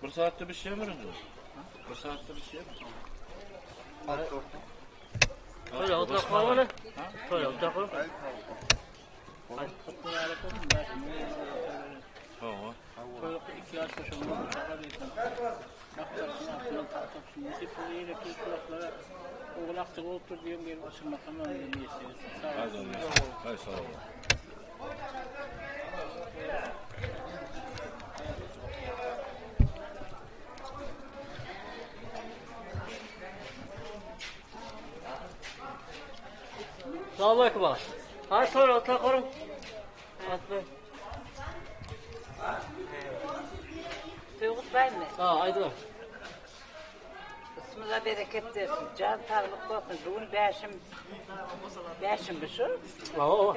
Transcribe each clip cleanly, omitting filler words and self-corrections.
Bir saatte bir şey mi üründü? Bir saatte bir şey mi? Öyle oturak var mı? Öyle oturak var mı? Tamam. Çocuk 2 yaş yaşında çakar yeten. Baktarsın altından tartapsın. Nesip bu yere ki kulaklara oğlakçı otur diyorum gelip açılmak ama öyle neyse. Haydi oğlum. Haydi sağ ol. Selamünaleyküm abi. Hadi sonra oturak var mı? Hadi. Turgut Bey mi? Ha, aydın. İsminize bereket versin. Can tanrılık olsun. Bugün beşim bir şu. Oo.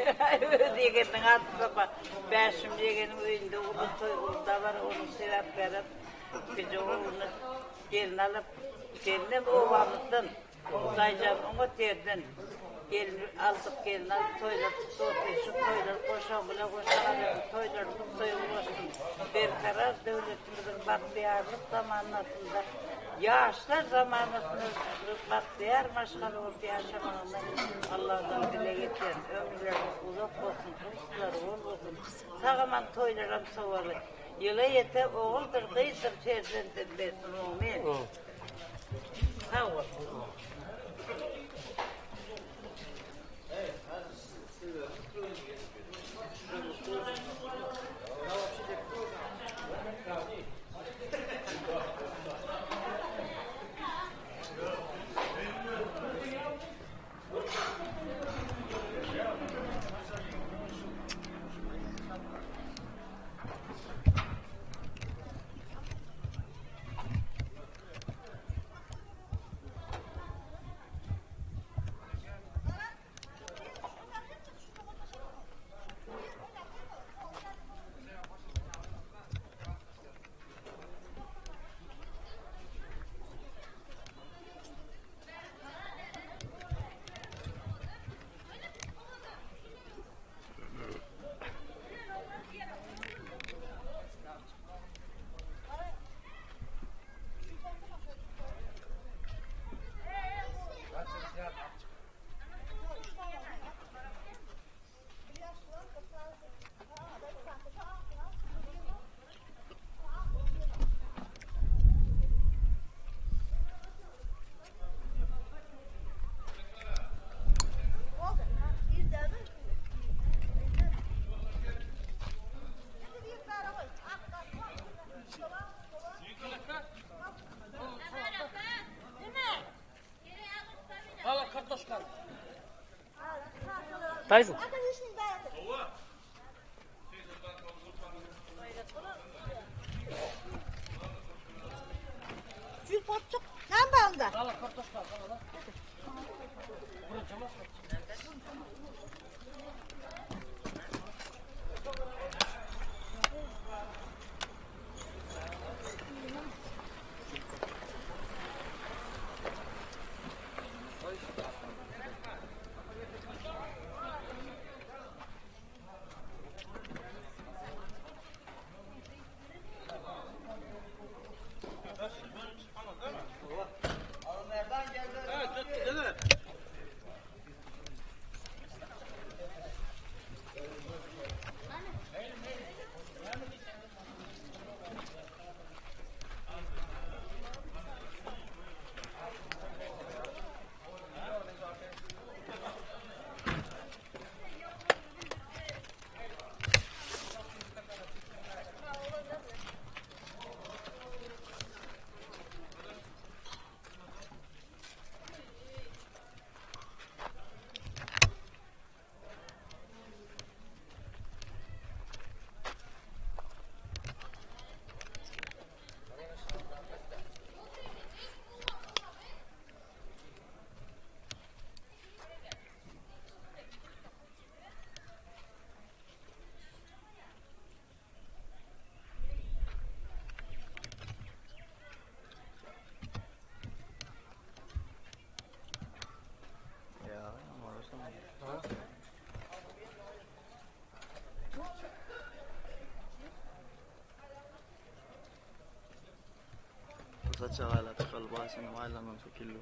Diyegenin altında bak. Beşim diyegenin önünde ulda var. Onu sevap verip bizi onu gelin alıp geline babamızdan dayıcan onu derdin. Gelin aldık gelin alıp toylar şu toylar koşan bile koşan toylar soyulmasın. Bir karar devletimizin bahtiyarlık zamanlasında yaşlar zamanlasında bahtiyar maşgalı orta yaşamanından Allah'tan dile getir. Ömürlerimiz uzak olsun, kuşlar olmasın. Sağaman toylarım soğarı. Yıla yete oğuldur, kıydır, ferzendir besin oğmin. Sağ ol. Tyson. Cül potçuk. Ne bağında? Allah kartoşka. Allah. ruhsat çağayla tıkalı başını maylandan söküldü.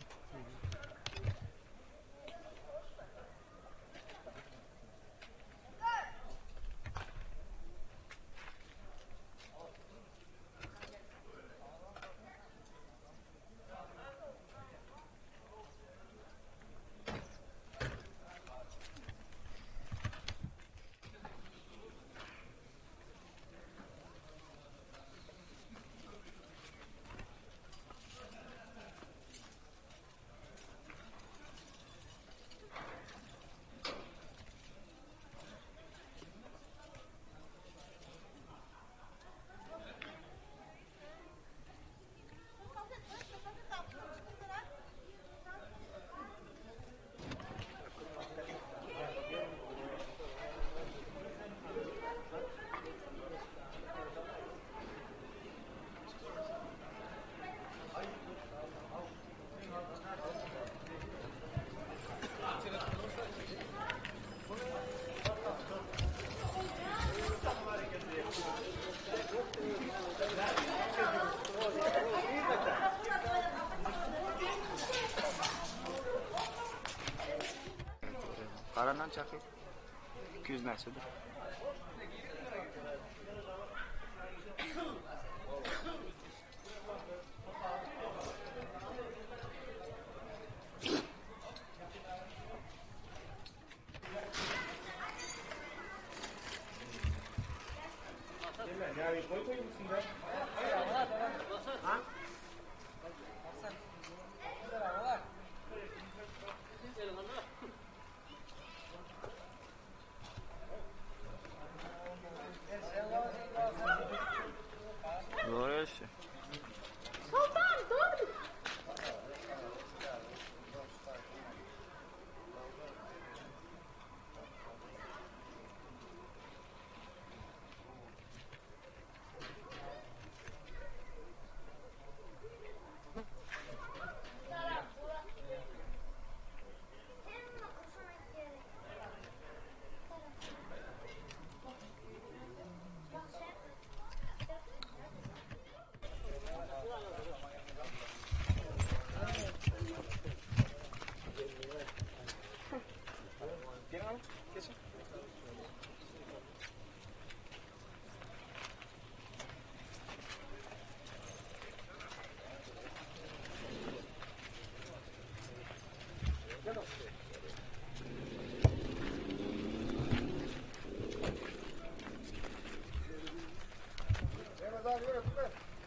Karanan çakıyor. 200 neçedir? Doğru yaşa.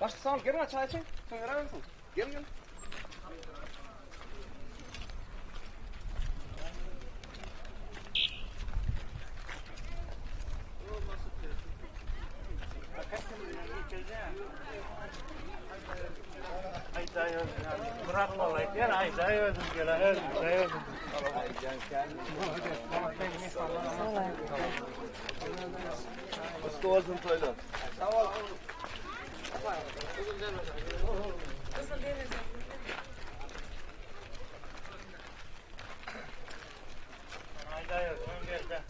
Başla sağ ol, gelin çay için. Sen yarar mısın? Gelin. Bırak vallahi. Gel ay dayıyordum gel. Dayıyordum. Hoş olsun Toylan. Sağ ol. Ay dayıyordum gel de.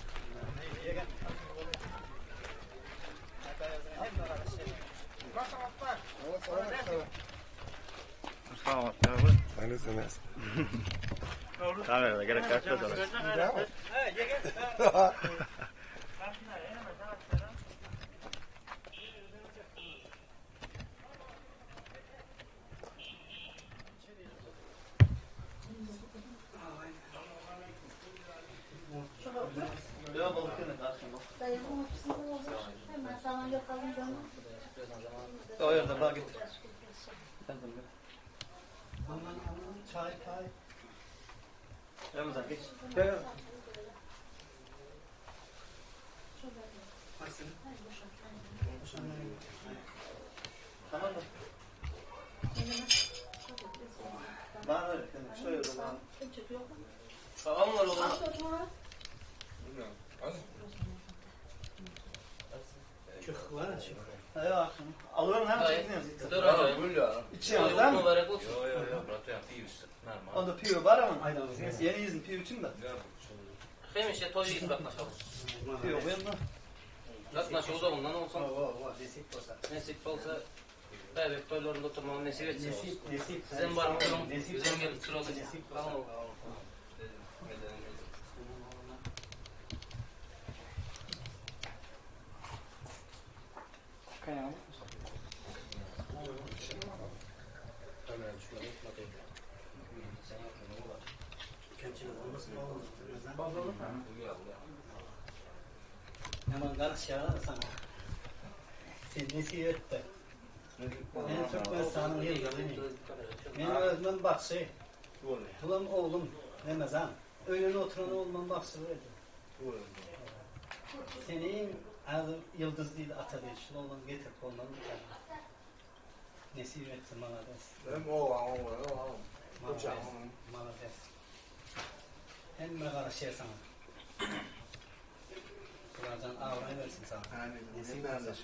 Selamat ya. Anasınız. Kamerada gerek kaçta sonra. Dayımın ofisinde olur. Hemen sana yakalım canım. O yerde bak git. Çay. Ramazan geç. Gel. Tamam mı? Bana öyle. Şöyle bana. Tamam mı oğlum? Çık var çık. Hayır aslında. Alıyorum hem çekiniyorsun. Dur abi. İçiyorsun değil mi? Mübarek olsun. Onda piyo var ama. Yeni izin piyo için de. Hem işte toyu iz baklaşalım. Piyo bu yanına. Baklaşa o zamandan olsan. Nesip olsa Davet toylarında oturmamın nesip etsin. Nesip. Sizin var mı oğlum? Nesip. Güzel gelip sıralı. Tamam. Kayağım. Hemen karış yağlar sana. Sen nesi öttü? Ben Türkmen sanım yıldızını. Benim özümün bakşı. Ulan oğlum demez ha. Öyle oturan oğlum bakşı böyle. Senin adı yıldız değil ata değil. Şunu oğlum getir kolundan bir tane. Nesi öttü malades. Malades. Hem karış yer sana. Birazdan ağrına versin sana. Nesi versin.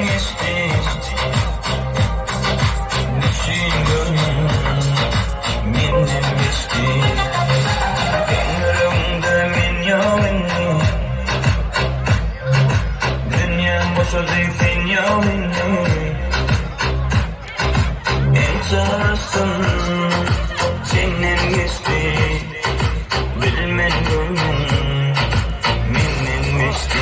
geçti. Düşün gönlüm minden geçti. Ömrümde min yolunu dünyam boşa zeytin yolunu en çağırsın senden geçti. Bilmen gönlüm minden geçti.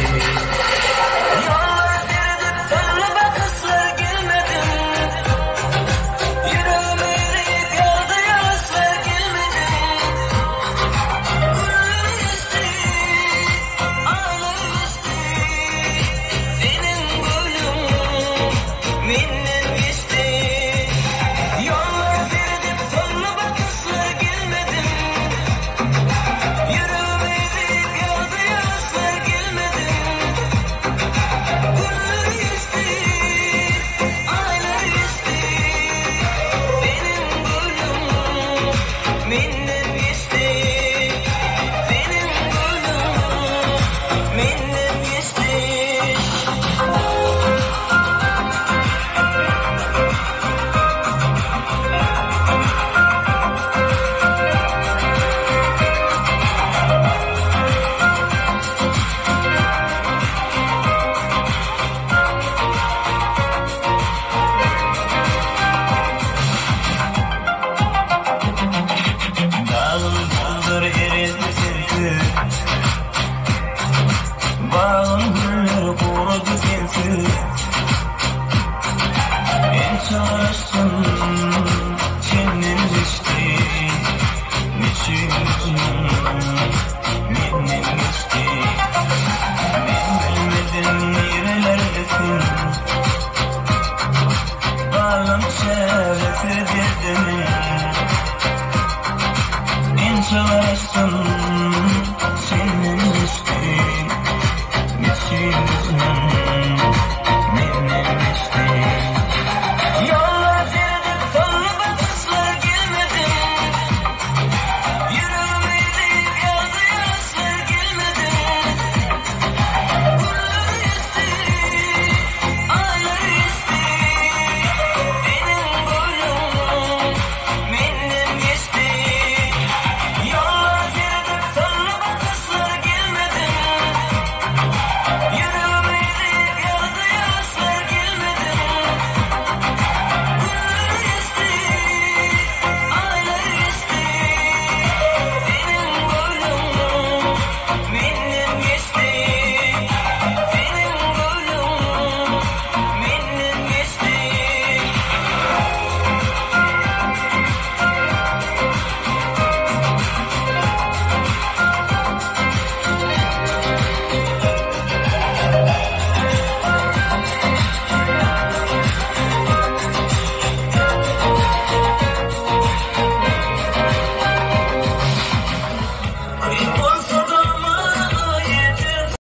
Bağın gülleri kurudu sensiz. En çalıştım senden geçti. Niçin minden geçti. Ben bilmedim nerelerdesin. Bağım şerefi dedim. En çalıştım